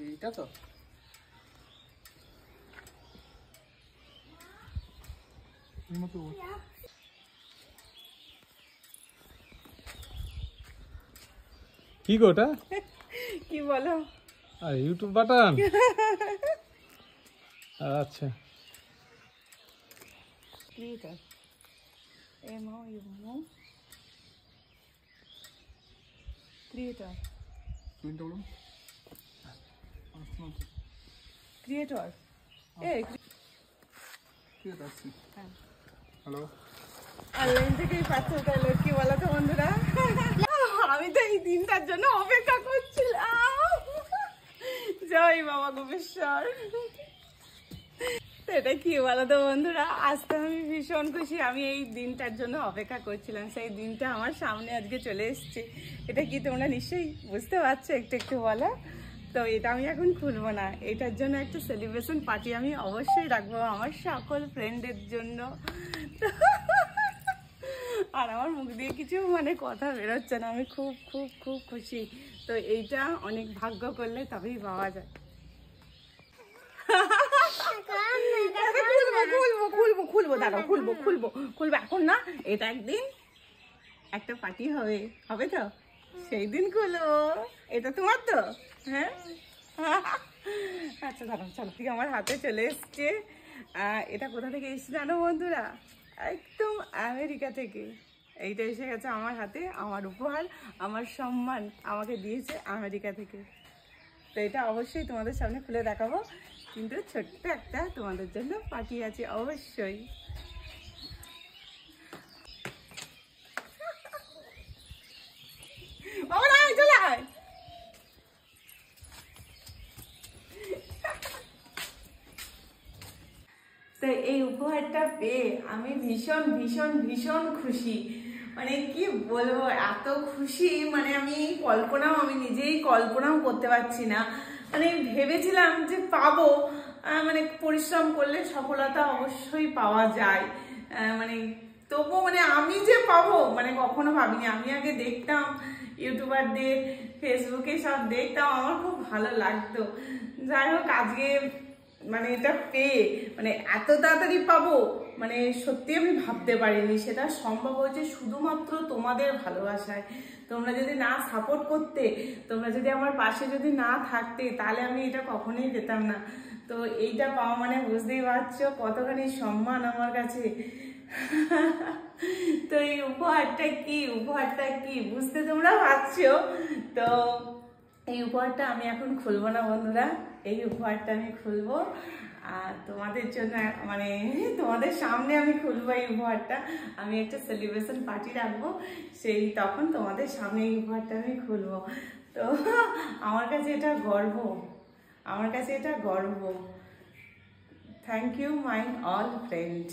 এইটা তো কি গোটা কি বলো? আরে ইউটিউব বাটন। আচ্ছা creator MOU creator creator hello online থেকেই পাচ্ছো তাহলে কি বলো তো বন্ধুরা, আমি তো এই দিনটার জন্য অপেক্ষা করছিলাম। জয় বাবা গোপেশ্বর। এটা কি বলো তো বন্ধুরা, আজ তো আমি ভীষণ খুশি। আমি এই দিনটার জন্য অপেক্ষা করছিলাম, সেই দিনটা আমার সামনে আজকে চলে এসছে। এটা কি তোমরা নিশ্চয়ই বুঝতে পারছো, একটু একটু বলো। তো এটা আমি এখন খুলবো না, এটার জন্য একটা সেলিব্রেশন পার্টি আমি অবশ্যই রাখবো আমার সকল ফ্রেন্ডের জন্য। আর আমার মুখ দিয়ে কিছু মানে কথা বেরোচ্ছে না, আমি খুব খুব খুব খুশি। তো এইটা অনেক ভাগ্য করলে তবেই পাওয়া যায়। খুলবো দাঁড়াও, খুলবো এখন না, এটা একদিন একটা পার্টি হবে তো সেই দিন খুলবো। এটা তোমার তো? হ্যাঁ আচ্ছা দাঁড়াও, চলো ঠিক আমার হাতে চলে এসছে। এটা কোথা থেকে এসছে জানো বন্ধুরা? একদম আমেরিকা থেকে। এইটা এসে গেছে আমার হাতে, আমার উপহার, আমার সম্মান আমাকে দিয়েছে আমেরিকা থেকে। তো এটা অবশ্যই তোমাদের সামনে খুলে দেখাবো, কিন্তু ছোট্ট একটা তোমাদের জন্য পার্টি আছে অবশ্যই। তো এই উপহারটা পেয়ে আমি ভীষণ ভীষণ ভীষণ খুশি, মানে কি বলবো, এত খুশি মানে আমি নিজেই কল্পনাও করতে পারছি না। মানে ভেবেছিলাম যে পাবো, মানে পরিশ্রম করলে সফলতা অবশ্যই পাওয়া যায়, মানে তবুও মানে আমি যে পাবো মানে কখনো ভাবিনি। আমি আগে দেখতাম ইউটিউবারদের, ফেসবুকে সব দেখতাম, আমার খুব ভালো লাগতো। যাই হোক আজকে মানে এটা পেয়ে মানে এত তাড়াতাড়ি পাবো মানে সত্যি আমি ভাবতে পারিনি। সেটা সম্ভব হয়েছে শুধুমাত্র তোমাদের ভালোবাসায়। তোমরা যদি না সাপোর্ট করতে, তোমরা যদি আমার পাশে যদি না থাকতে, তাহলে আমি এটা কখনোই পেতাম না। তো এইটা পাওয়া মানে বুঝতেই পারছো কতখানি সম্মান আমার কাছে। তো এই উপহারটা কি বুঝতে তোমরা পারছো। তো এই উপহারটা আমি এখন খুলবো না বন্ধুরা, এই উপহারটা আমি খুলবো আর তোমাদের জন্য, মানে তোমাদের সামনে আমি খুলবো এই উপহারটা। আমি একটা সেলিব্রেশন পার্টি রাখবো, সেই তখন তোমাদের সামনে এই উপহারটা আমি খুলবো। তো আমার কাছে এটা গর্ব। Thank you my all friend.